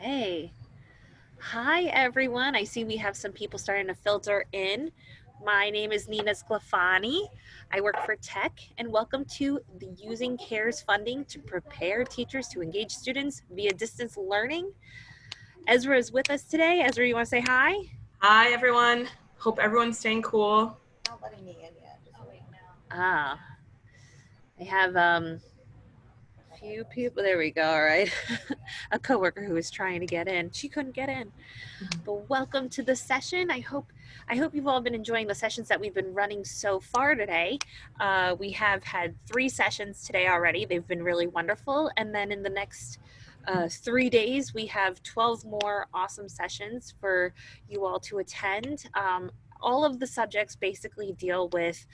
Okay. Hi, everyone. I see we have some people starting to filter in. My name is Nina Sclafani. I work for Tech, and welcome to the Using CARES funding to prepare teachers to engage students via distance learning. Ezra is with us today. Ezra, you want to say hi? Hi, everyone. Hope everyone's staying cool. Not letting me in yet. Just wait now. Ah, I have few people. There we go. All right. A coworker who was trying to get in. She couldn't get in. But welcome to the session. I hope you've all been enjoying the sessions that we've been running so far today. We have had 3 sessions today already. They've been really wonderful. And then in the next 3 days, we have 12 more awesome sessions for you all to attend. All of the subjects basically deal with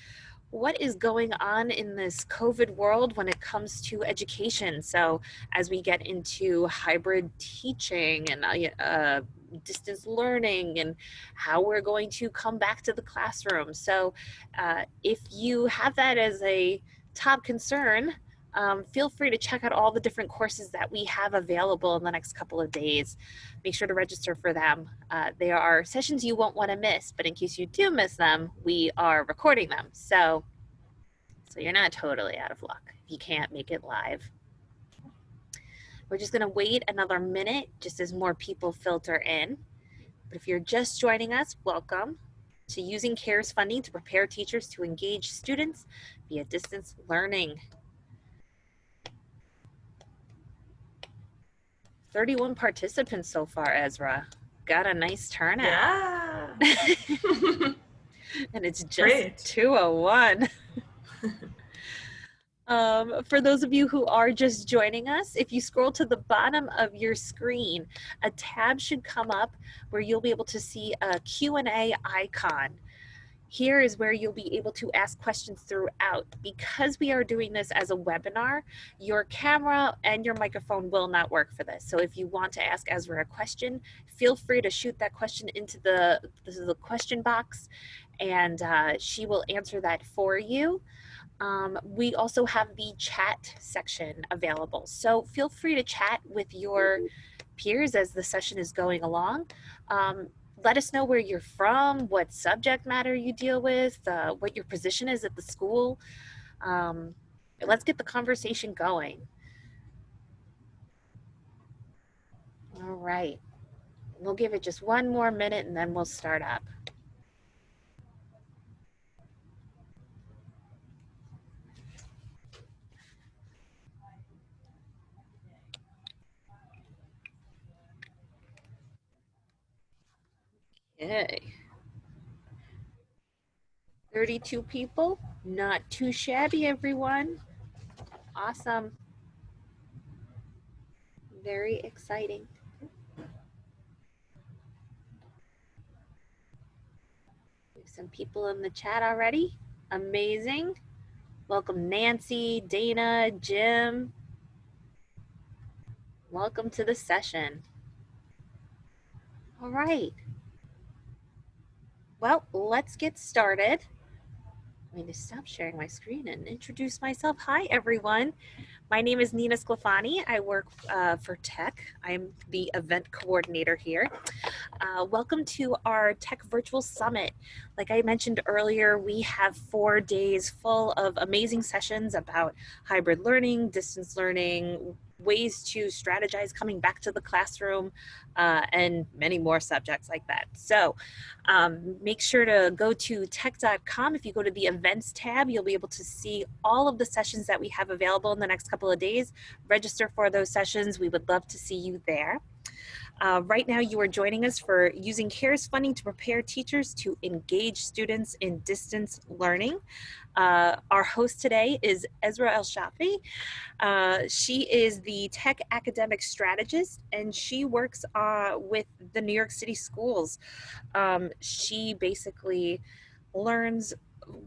what is going on in this COVID world when it comes to education. So as we get into hybrid teaching and distance learning and how we're going to come back to the classroom. So if you have that as a top concern, feel free to check out all the different courses that we have available in the next couple of days. Make sure to register for them. They are sessions you won't want to miss, but in case you do miss them, we are recording them. So you're not totally out of luck if you can't make it live. We're just going to wait another minute just as more people filter in. But if you're just joining us, welcome to Using CARES funding to prepare teachers to engage students via distance learning. 31 participants so far, Ezra. Got a nice turnout. Yeah. And it's just Great. 2:01. For those of you who are just joining us, if you scroll to the bottom of your screen, a tab should come up where you'll be able to see a Q&A icon. Here is where you'll be able to ask questions throughout. Because we are doing this as a webinar, your camera and your microphone will not work for this. So if you want to ask Ezra a question, feel free to shoot that question into the question box, and she will answer that for you. We also have the chat section available. So feel free to chat with your peers as the session is going along. Let us know where you're from, what subject matter you deal with, what your position is at the school. Let's get the conversation going. All right. We'll give it just one more minute and then we'll start up. Okay. 32 people, not too shabby, everyone. Awesome. Very exciting. Some people in the chat already. Amazing. Welcome Nancy, Dana, Jim. Welcome to the session. All right. Well, let's get started. I'm going to stop sharing my screen and introduce myself. Hi, everyone. My name is Nina Sclafani. I work for Tech. I'm the event coordinator here. Welcome to our Tech Virtual Summit. Like I mentioned earlier, we have 4 days full of amazing sessions about hybrid learning, distance learning, ways to strategize coming back to the classroom, and many more subjects like that. So make sure to go to tech.com. If you go to the events tab, you'll be able to see all of the sessions that we have available in the next couple of days. Register for those sessions. We would love to see you there. Right now, you are joining us for Using CARES funding to prepare teachers to engage students in distance learning. Our host today is Esra Elshafey. She is the Tech Academic Strategist, and she works with the New York City schools. She basically learns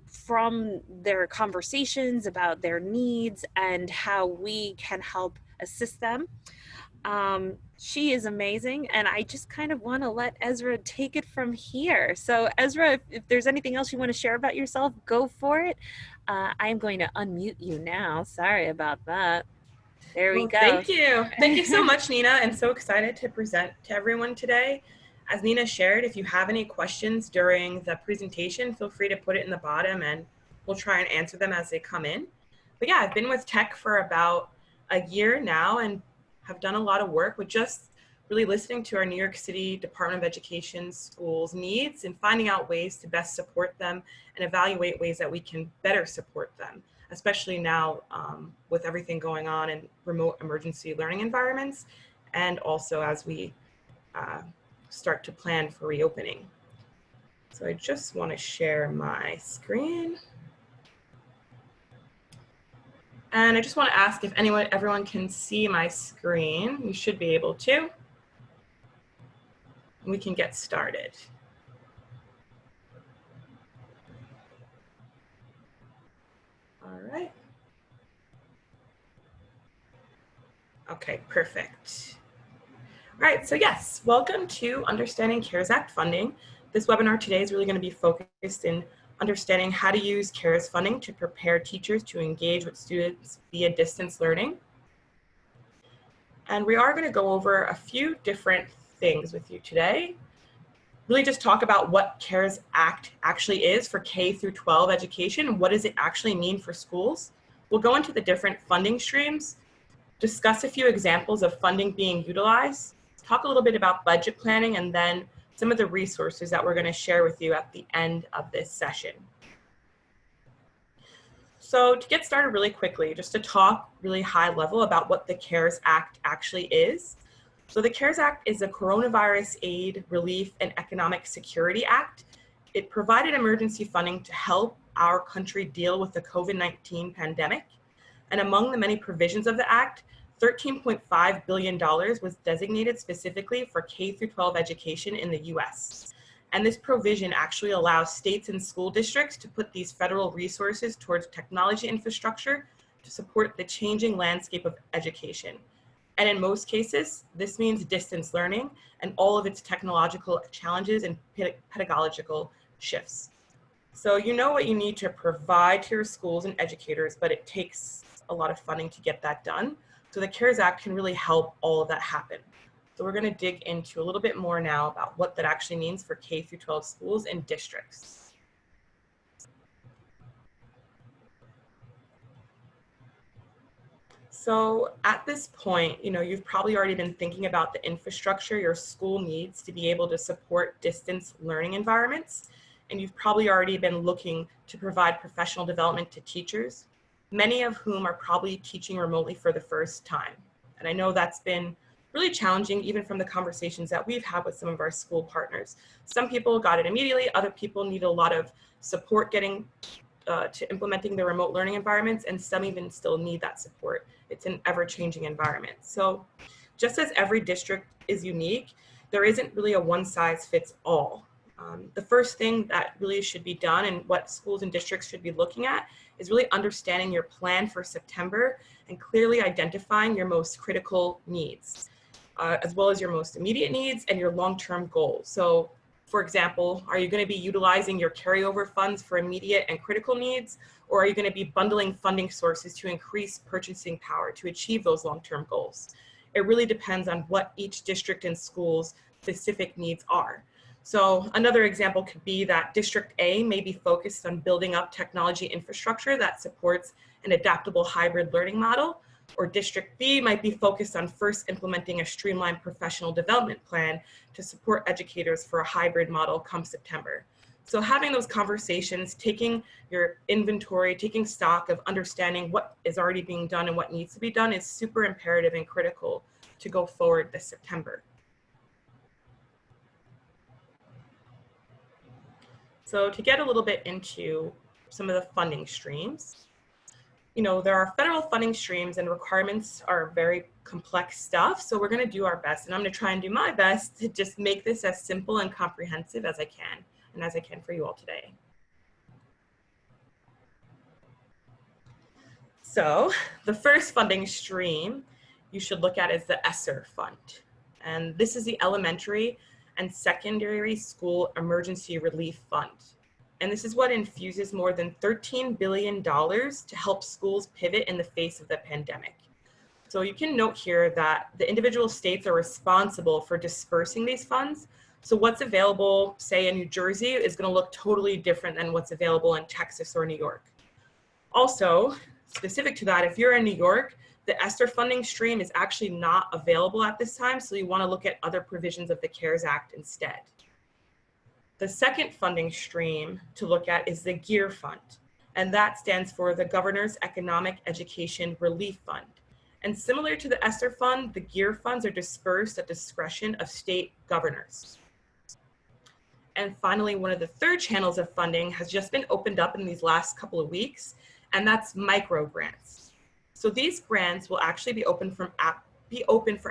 from their conversations about their needs and how we can help assist them. She is amazing, and I just kind of want to let Ezra take it from here. So Ezra, if there's anything else you want to share about yourself, go for it. I am going to unmute you now. Sorry about that. There we Well, go. thank you. Thank you so much, Nina, and so excited to present to everyone today. As Nina shared, if you have any questions during the presentation, feel free to put it in the bottom and we'll try and answer them as they come in. But yeah, I've been with tech for about a year now and have done a lot of work with just really listening to our New York City Department of Education schools' needs and finding out ways to best support them and evaluate ways that we can better support them, especially now with everything going on in remote emergency learning environments, and also as we start to plan for reopening. So I just want to share my screen. And I just want to ask if everyone can see my screen. You should be able to. We can get started. All right. Okay, perfect. All right, so yes, welcome to Understanding CARES Act funding. This webinar today is really going to be focused in understanding how to use CARES funding to prepare teachers to engage with students via distance learning. And we are going to go over a few different things with you today. Really just talk about what CARES Act actually is for K through 12 education and what does it actually mean for schools. We'll go into the different funding streams, discuss a few examples of funding being utilized, talk a little bit about budget planning, and then some of the resources that we're going to share with you at the end of this session. So to get started really quickly, just to talk really high level about what the CARES Act actually is. So the CARES Act is a Coronavirus Aid, Relief, and Economic Security Act. It provided emergency funding to help our country deal with the COVID-19 pandemic. And among the many provisions of the Act, $13.5 billion was designated specifically for K through 12 education in the US. And this provision actually allows states and school districts to put these federal resources towards technology infrastructure to support the changing landscape of education. And in most cases, this means distance learning and all of its technological challenges and pedagogical shifts. So you know what you need to provide to your schools and educators, but it takes a lot of funding to get that done. So the CARES Act can really help all of that happen. So we're going to dig into a little bit more now about what that actually means for K through 12 schools and districts. So at this point, you've probably already been thinking about the infrastructure your school needs to be able to support distance learning environments. And you've probably already been looking to provide professional development to teachers, many of whom are probably teaching remotely for the first time. And I know that's been really challenging, even from the conversations that we've had with some of our school partners. Some people got it immediately, other people need a lot of support getting to implementing the remote learning environments, and some even still need that support. It's an ever-changing environment. So just as every district is unique, there isn't really a one-size-fits-all. The first thing that really should be done and what schools and districts should be looking at is really understanding your plan for September and clearly identifying your most critical needs, as well as your most immediate needs and your long-term goals. So for example, are you going to be utilizing your carryover funds for immediate and critical needs, or are you going to be bundling funding sources to increase purchasing power to achieve those long-term goals? It really depends on what each district and school's specific needs are. So another example could be that District A may be focused on building up technology infrastructure that supports an adaptable hybrid learning model, or District B might be focused on first implementing a streamlined professional development plan to support educators for a hybrid model come September. So having those conversations, taking your inventory, taking stock of understanding what is already being done and what needs to be done is super imperative and critical to go forward this September. So to get a little bit into some of the funding streams, there are federal funding streams and requirements are very complex stuff. So we're going to do our best, and I'm going to try and do my best to just make this as simple and comprehensive as I can, and as I can for you all today. So the first funding stream you should look at is the ESSER fund. And this is the Elementary and Secondary School Emergency Relief Fund. And this is what infuses more than $13 billion to help schools pivot in the face of the pandemic. So you can note here that the individual states are responsible for dispersing these funds. So what's available, say in New Jersey, is going to look totally different than what's available in Texas or New York. Also, specific to that, if you're in New York, the ESSER funding stream is actually not available at this time, so you want to look at other provisions of the CARES Act instead. The second funding stream to look at is the GEAR Fund, and that stands for the Governor's Economic Education Relief Fund. And similar to the ESSER fund, the GEAR funds are dispersed at discretion of state governors. And finally, one of the third channels of funding has just been opened up in these last couple of weeks, and that's micro grants. So these grants will actually be open for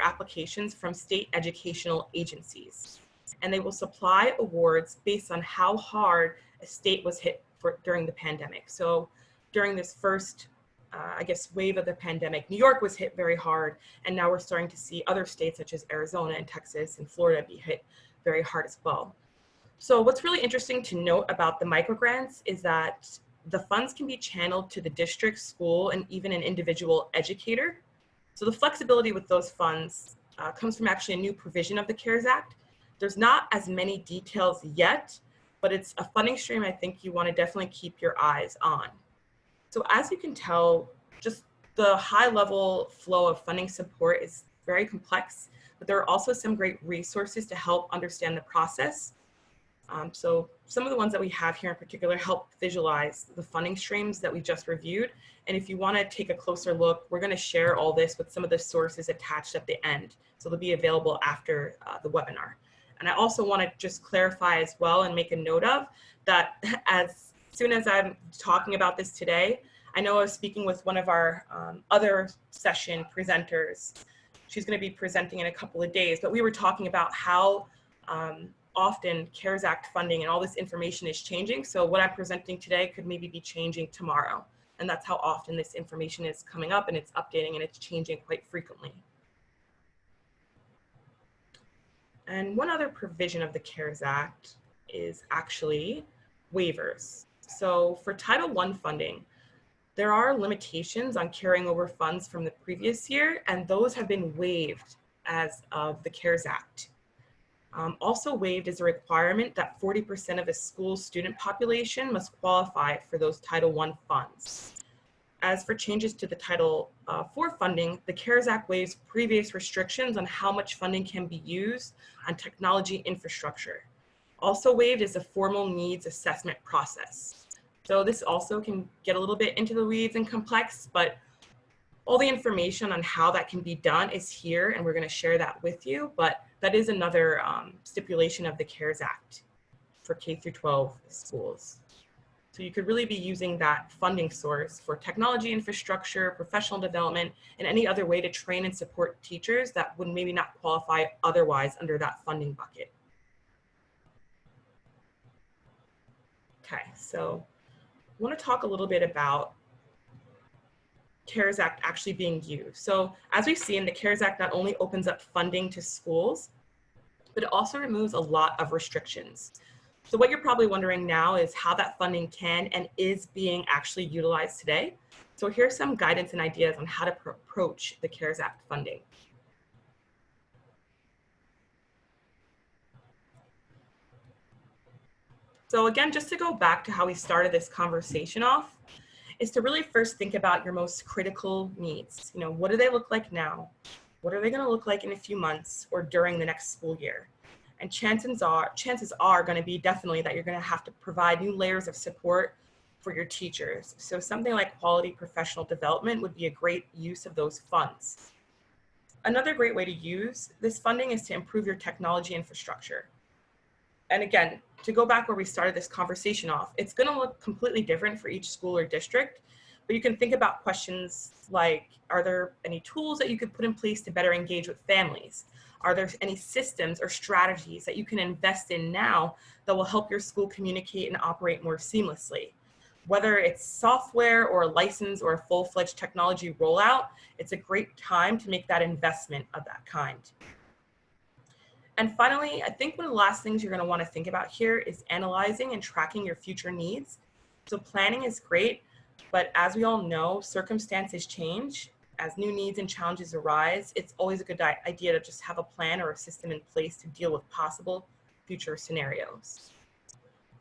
applications from state educational agencies, and they will supply awards based on how hard a state was hit during the pandemic. So during this first, wave of the pandemic, New York was hit very hard, and now we're starting to see other states such as Arizona and Texas and Florida be hit very hard as well. So what's really interesting to note about the microgrants is that the funds can be channeled to the district, school, and even an individual educator. So the flexibility with those funds comes from actually a new provision of the CARES Act. There's not as many details yet, but it's a funding stream I think you want to definitely keep your eyes on. So as you can tell, just the high level flow of funding support is very complex, but there are also some great resources to help understand the process. So some of the ones that we have here in particular help visualize the funding streams that we just reviewed. And if you want to take a closer look, we're going to share all this with some of the sources attached at the end. So they'll be available after the webinar. And I also want to just clarify as well and make a note of that as soon as I'm talking about this today, I know I was speaking with one of our other session presenters. She's going to be presenting in a couple of days, but we were talking about how often CARES Act funding and all this information is changing. So what I'm presenting today could maybe be changing tomorrow. And that's how often this information is coming up, and it's updating and it's changing quite frequently. And one other provision of the CARES Act is actually waivers. So for Title I funding, there are limitations on carrying over funds from the previous year, and those have been waived as of the CARES Act. Also waived is a requirement that 40% of a school's student population must qualify for those Title I funds. As for changes to the Title IV funding, the CARES Act waives previous restrictions on how much funding can be used on technology infrastructure. Also waived is a formal needs assessment process. So this also can get a little bit into the weeds and complex, but all the information on how that can be done is here, and we're going to share that with you. But that is another stipulation of the CARES Act for K through 12 schools. So you could really be using that funding source for technology infrastructure, professional development, and any other way to train and support teachers that would maybe not qualify otherwise under that funding bucket. Okay, so I want to talk a little bit about CARES Act actually being used. So as we've seen, the CARES Act not only opens up funding to schools, but it also removes a lot of restrictions. So what you're probably wondering now is how that funding can and is being actually utilized today. So here's some guidance and ideas on how to approach the CARES Act funding. So again, just to go back to how we started this conversation off, is to really first think about your most critical needs. You know, what do they look like now? What are they going to look like in a few months or during the next school year? And chances are going to be definitely that you're going to have to provide new layers of support for your teachers. So something like quality professional development would be a great use of those funds. Another great way to use this funding is to improve your technology infrastructure. And again, to go back where we started this conversation off, it's going to look completely different for each school or district, but you can think about questions like, are there any tools that you could put in place to better engage with families? Are there any systems or strategies that you can invest in now that will help your school communicate and operate more seamlessly? Whether it's software or a license or a full-fledged technology rollout, it's a great time to make that investment of that kind. And finally, I think one of the last things you're going to want to think about here is analyzing and tracking your future needs. So planning is great, but as we all know, circumstances change. as new needs and challenges arise, it's always a good idea to just have a plan or a system in place to deal with possible future scenarios.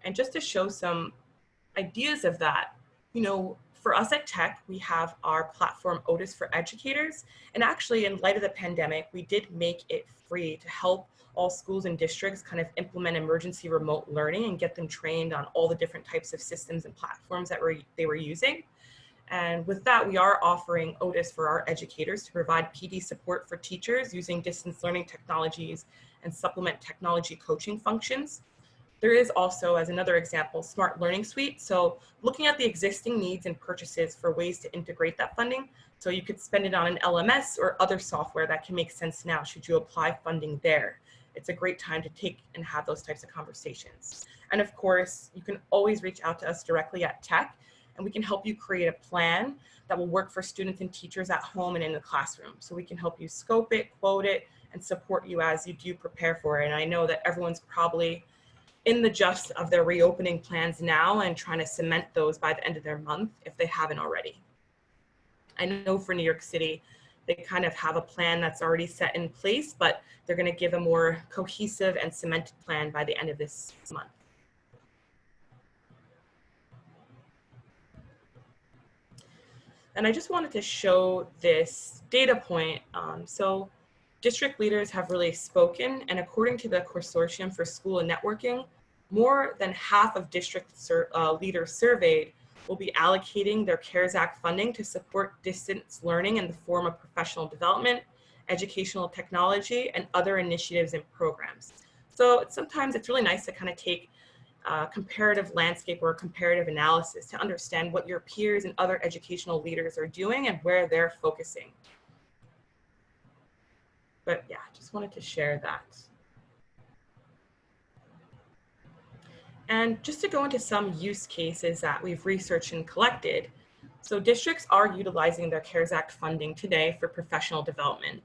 And just to show some ideas of that, for us at Tech, we have our platform Otis for Educators. And actually, in light of the pandemic, we did make it free to help all schools and districts kind of implement emergency remote learning and get them trained on all the different types of systems and platforms that they were using. And with that, we are offering Otis for our educators to provide PD support for teachers using distance learning technologies and supplement technology coaching functions. There is also, as another example, Smart Learning Suite. So looking at the existing needs and purchases for ways to integrate that funding. So you could spend it on an LMS or other software that can make sense now should you apply funding there. It's a great time to take and have those types of conversations. And of course, you can always reach out to us directly at Tech, and we can help you create a plan that will work for students and teachers at home and in the classroom. So we can help you scope it, quote it, and support you as you do prepare for it. And I know that everyone's probably in the just of their reopening plans now and trying to cement those by the end of their month if they haven't already. I know for New York City, they kind of have a plan that's already set in place, but they're going to give a more cohesive and cemented plan by the end of this month. And I just wanted to show this data point. So district leaders have really spoken, and according to the Consortium for School and Networking, more than half of district leaders surveyed will be allocating their CARES Act funding to support distance learning in the form of professional development, educational technology, and other initiatives and programs. So sometimes it's really nice to kind of take comparative landscape or comparative analysis to understand what your peers and other educational leaders are doing and where they're focusing. But yeah, just wanted to share that. And just to go into some use cases that we've researched and collected. So districts are utilizing their CARES Act funding today for professional development.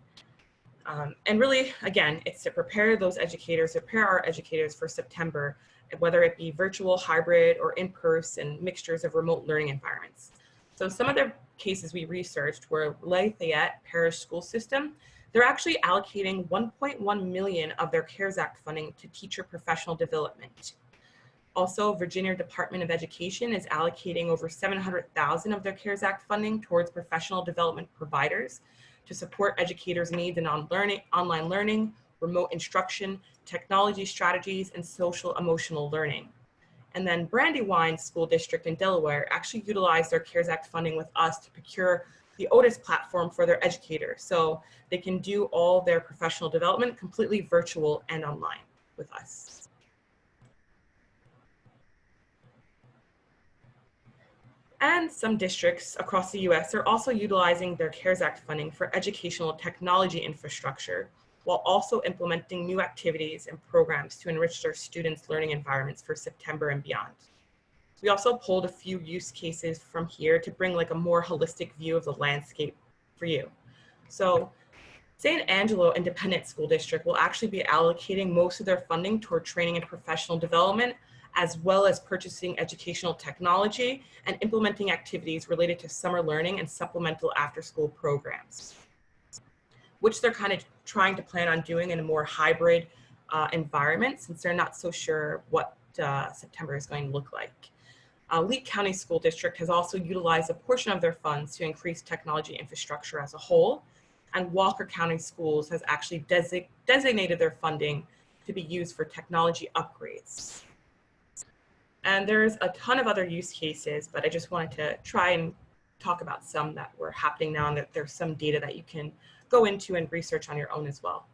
And really, again, it's to prepare those educators, prepare our educators for September, whether it be virtual, hybrid, or in-person mixtures of remote learning environments. So some of the cases we researched were Lafayette Parish School System. They're actually allocating 1.1 million of their CARES Act funding to teacher professional development. Also, Virginia Department of Education is allocating over 700,000 of their CARES Act funding towards professional development providers to support educators' needs in online learning, remote instruction, technology strategies, and social emotional learning. And then Brandywine School District in Delaware actually utilized their CARES Act funding with us to procure the Otis platform for their educators. So they can do all their professional development completely virtual and online with us. And some districts across the US are also utilizing their CARES Act funding for educational technology infrastructure, while also implementing new activities and programs to enrich their students' learning environments for September and beyond. We also pulled a few use cases from here to bring like a more holistic view of the landscape for you. So San Angelo Independent School District will actually be allocating most of their funding toward training and professional development, as well as purchasing educational technology and implementing activities related to summer learning and supplemental after-school programs, which they're kind of trying to plan on doing in a more hybrid environment since they're not so sure what September is going to look like. Lee County School District has also utilized a portion of their funds to increase technology infrastructure as a whole, and Walker County Schools has actually designated their funding to be used for technology upgrades. And there's a ton of other use cases, but I just wanted to try and talk about some that were happening now and that there's some data that you can go into and research on your own as well.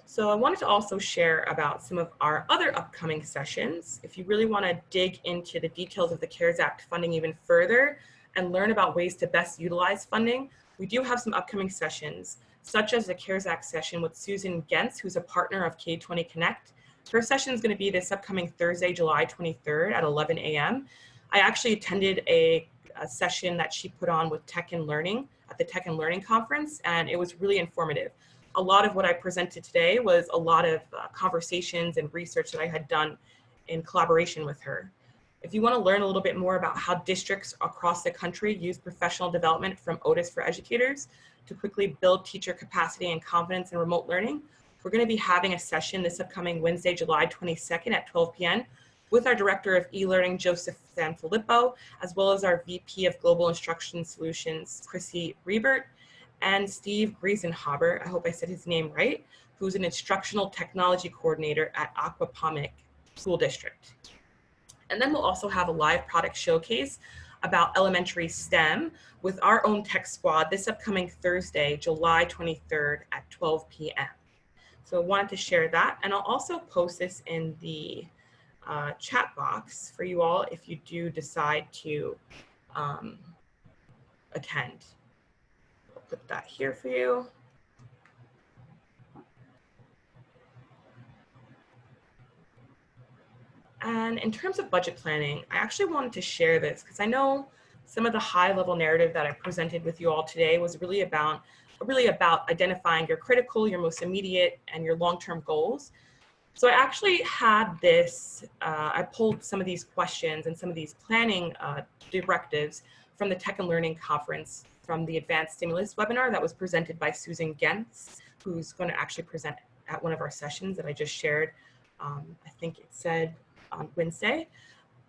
So I wanted to also share about some of our other upcoming sessions. If you really want to dig into the details of the CARES Act funding even further and learn about ways to best utilize funding, we do have some upcoming sessions, such as the CARES Act session with Susan Gentz, who's a partner of K20 Connect. Her session is going to be this upcoming Thursday, July 23rd at 11 a.m. I actually attended a session that she put on with Tech and Learning at the Tech and Learning Conference, and it was really informative. A lot of what I presented today was a lot of conversations and research that I had done in collaboration with her. If you want to learn a little bit more about how districts across the country use professional development from Otis for Educators to quickly build teacher capacity and confidence in remote learning, we're going to be having a session this upcoming Wednesday, July 22nd at 12 p.m. with our Director of E-Learning, Joseph Sanfilippo, as well as our VP of Global Instruction Solutions, Chrissy Riebert, and Steve Griesenhaber, I hope I said his name right, who's an Instructional Technology Coordinator at Aquapomic School District. And then we'll also have a live product showcase about elementary STEM with our own tech squad this upcoming Thursday, July 23rd at 12 p.m. So I wanted to share that. And I'll also post this in the chat box for you all if you do decide to attend. I'll put that here for you. And in terms of budget planning, I actually wanted to share this because I know some of the high level narrative that I presented with you all today was really about identifying your critical, your most immediate, and your long-term goals. So I actually had this, I pulled some of these questions and some of these planning directives from the Tech and Learning Conference from the Advanced Stimulus webinar that was presented by Susan Gentz, who's going to actually present at one of our sessions that I just shared. I think it said on Wednesday,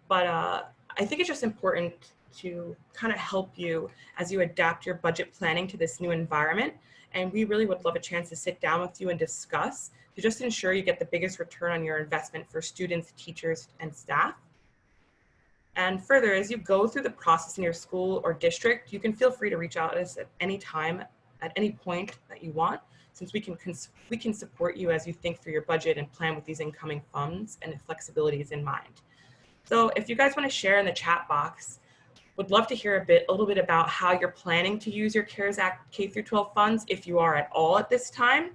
but I think it's just important to kind of help you as you adapt your budget planning to this new environment. And we really would love a chance to sit down with you and discuss to just ensure you get the biggest return on your investment for students, teachers, and staff. And further, as you go through the process in your school or district, you can feel free to reach out to us at any time, at any point that you want, since we can support you as you think through your budget and plan with these incoming funds and the flexibilities in mind. So if you guys want to share in the chat box, would love to hear a little bit about how you're planning to use your CARES Act K-12 funds, if you are at all at this time,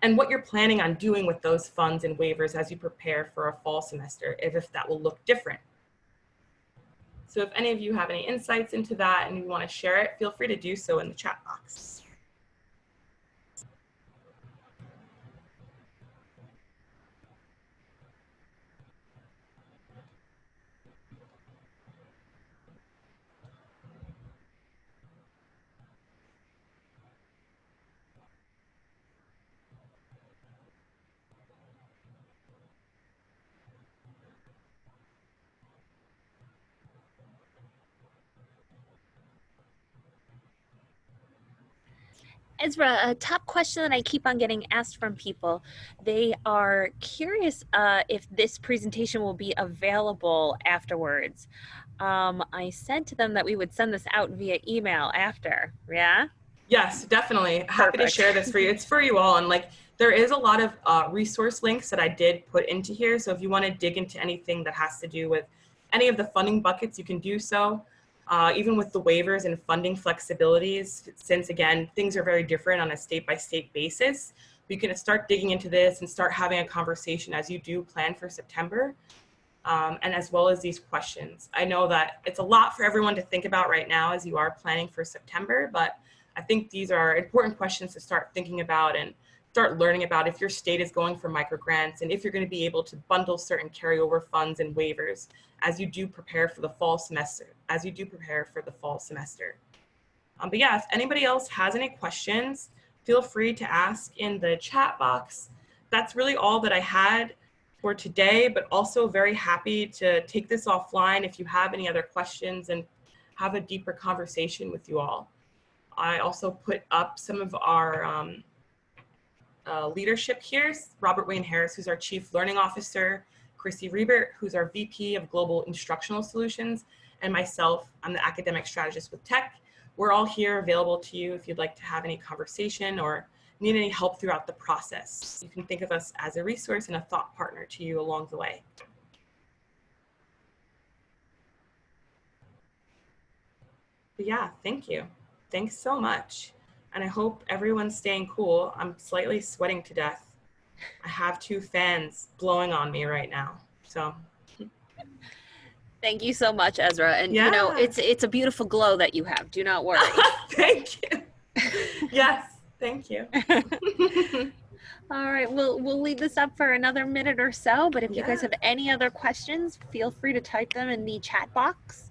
and what you're planning on doing with those funds and waivers as you prepare for a fall semester, if that will look different. So if any of you have any insights into that and you want to share it, feel free to do so in the chat box. Ezra, a top question that I keep on getting asked from people. They are curious if this presentation will be available afterwards. I said to them that we would send this out via email after, yeah? Yes, definitely. Happy to share this for you. It's for you all. And like, there is a lot of resource links that I did put into here. So if you want to dig into anything that has to do with any of the funding buckets, you can do so. Even with the waivers and funding flexibilities, since again, things are very different on a state-by-state basis, you can start digging into this and start having a conversation as you do plan for September, and as well as these questions. I know that it's a lot for everyone to think about right now as you are planning for September, but I think these are important questions to start thinking about and start learning about if your state is going for microgrants and if you're going to be able to bundle certain carryover funds and waivers as you do prepare for the fall semester, But yeah, if anybody else has any questions, feel free to ask in the chat box. That's really all that I had for today, but also very happy to take this offline if you have any other questions and have a deeper conversation with you all. I also put up some of our leadership here, Robert Wayne Harris, who's our Chief Learning Officer, Chrissy Riebert, who's our VP of Global Instructional Solutions, and myself, I'm the Academic Strategist with Tech. We're all here available to you if you'd like to have any conversation or need any help throughout the process. You can think of us as a resource and a thought partner to you along the way. But yeah, thank you. Thanks so much. And I hope everyone's staying cool. I'm slightly sweating to death. I have 2 fans blowing on me right now. So Thank you so much, Ezra. And yeah. you know, it's a beautiful glow that you have. Do not worry. Thank you. Yes, thank you. All right, we'll leave this up for another minute or so, but if you guys Yeah. have any other questions, feel free to type them in the chat box.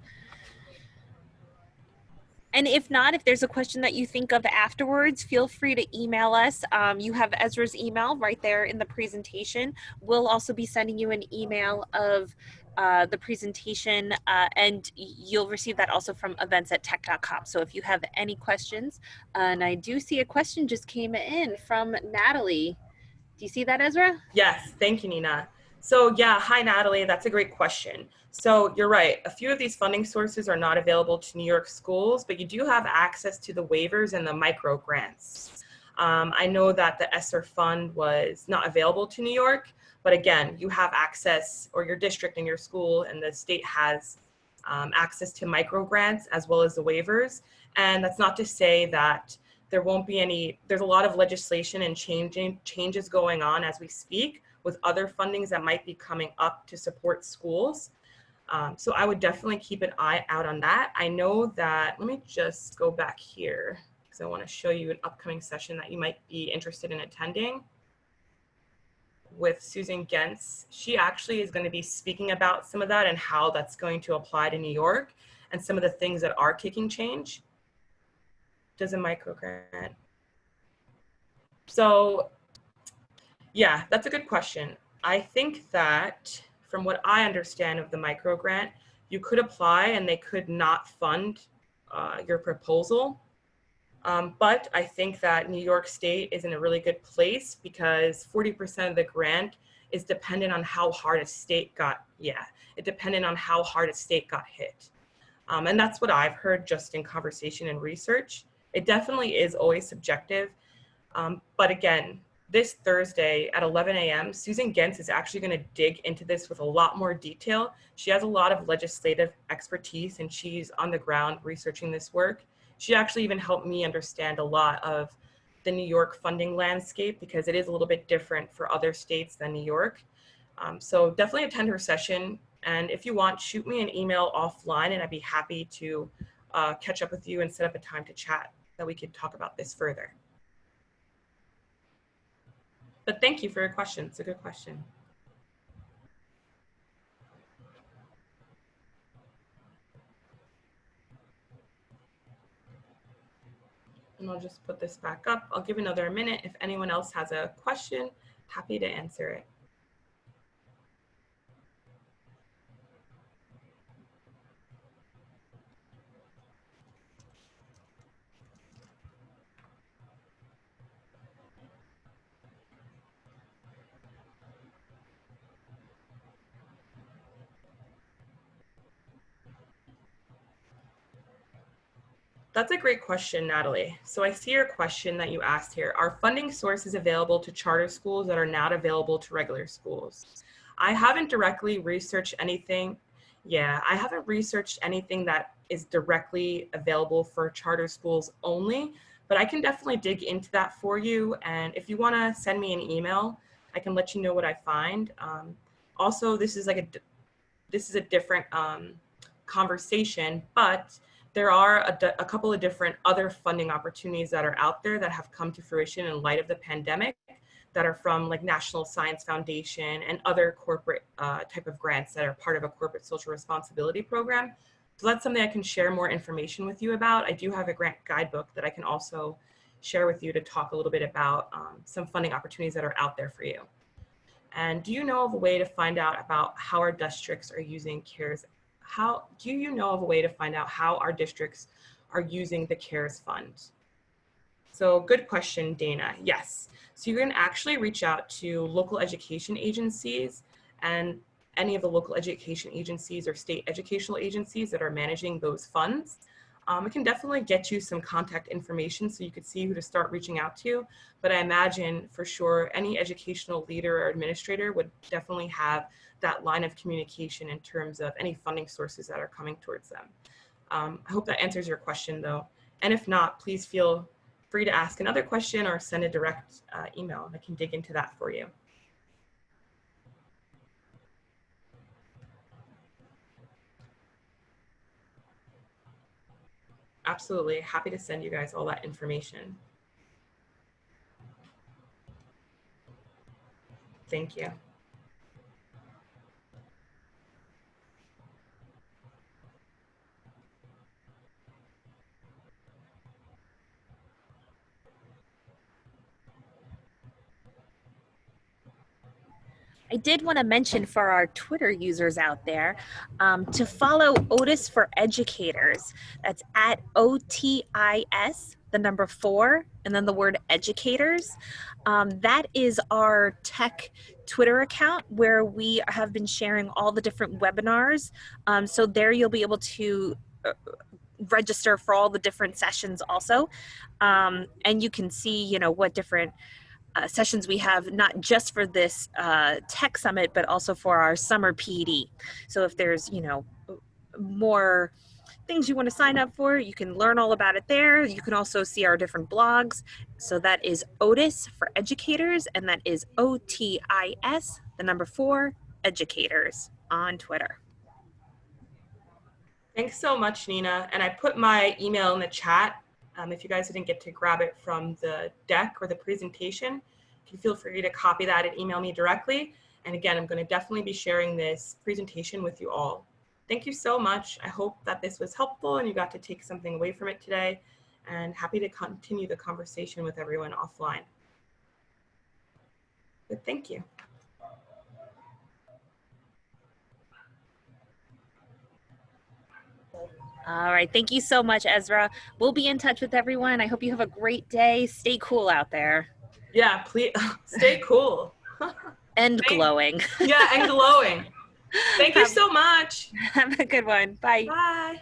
And if not, if there's a question that you think of afterwards, feel free to email us. You have Ezra's email right there in the presentation. We'll also be sending you an email of the presentation, and you'll receive that also from events@tech.com. So if you have any questions, and I do see a question just came in from Natalie. Do you see that, Ezra? Yes, thank you, Nina. So yeah, hi Natalie, that's a great question. So you're right, a few of these funding sources are not available to New York schools, but you do have access to the waivers and the micro grants. I know that the ESSER fund was not available to New York, but again, you have access, or your district and your school and the state has access to micro grants as well as the waivers. And that's not to say that there won't be any, there's a lot of legislation and changes going on as we speak with other fundings that might be coming up to support schools. So I would definitely keep an eye out on that. I know that, let me just go back here because I want to show you an upcoming session that you might be interested in attending with Susan Gentz. She actually is going to be speaking about some of that and how that's going to apply to New York and some of the things that are kicking change. Does a micro grant. So yeah, that's a good question. I think that from what I understand of the micro grant, you could apply and they could not fund your proposal. But I think that New York State is in a really good place because 40% of the grant is dependent on how hard a state got, it depended on how hard a state got hit. And that's what I've heard just in conversation and research. It definitely is always subjective. But again, this Thursday at 11 a.m., Susan Gentz is actually going to dig into this with a lot more detail. She has a lot of legislative expertise and she's on the ground researching this work. She actually even helped me understand a lot of the New York funding landscape because it is a little bit different for other states than New York. So definitely attend her session. And if you want, shoot me an email offline and I'd be happy to catch up with you and set up a time to chat that we could talk about this further. But thank you for your question. It's a good question. And I'll just put this back up. I'll give another minute. If anyone else has a question, happy to answer it. That's a great question, Natalie. So I see your question that you asked here. Are funding sources available to charter schools that are not available to regular schools? I haven't directly researched anything. Yeah, I haven't researched anything that is directly available for charter schools only, but I can definitely dig into that for you. And if you want to send me an email, I can let you know what I find. Also, this is a different conversation, but there are a couple of different other funding opportunities that are out there that have come to fruition in light of the pandemic that are from like National Science Foundation and other corporate type of grants that are part of a corporate social responsibility program. So that's something I can share more information with you about. I do have a grant guidebook that I can also share with you to talk a little bit about some funding opportunities that are out there for you. And do you know of a way to find out about how our districts are using CARES? How do you know of a way to find out how our districts are using the CARES fund? So good question, Dana. Yes. So you can actually reach out to local education agencies and any of the local education agencies or state educational agencies that are managing those funds. It can definitely get you some contact information so you could see who to start reaching out to. But I imagine for sure any educational leader or administrator would definitely have that line of communication in terms of any funding sources that are coming towards them. I hope that answers your question though. And if not, please feel free to ask another question or send a direct email. I can dig into that for you. Absolutely, happy to send you guys all that information. Thank you. I did want to mention for our Twitter users out there to follow Otis for Educators. That's at OTIS, the number 4, and then the word educators. That is our tech Twitter account where we have been sharing all the different webinars. So there you'll be able to register for all the different sessions also. And you can see, you know, what different sessions we have, not just for this tech summit, but also for our summer PD. So if there's, you know, more things you want to sign up for, you can learn all about it there. You can also see our different blogs. So that is Otis for Educators, and that is OTIS, the number 4, Educators on Twitter. Thanks so much, Nina. And I put my email in the chat. If you guys didn't get to grab it from the deck or the presentation, you can feel free to copy that and email me directly. And again, I'm going to definitely be sharing this presentation with you all. Thank you so much. I hope that this was helpful and you got to take something away from it today, and happy to continue the conversation with everyone offline. But thank you. All right. Thank you so much, Ezra. We'll be in touch with everyone. I hope you have a great day. Stay cool out there. Yeah, please stay cool. And glowing. Yeah, and glowing. Thank you so much. Have a good one. Bye. Bye.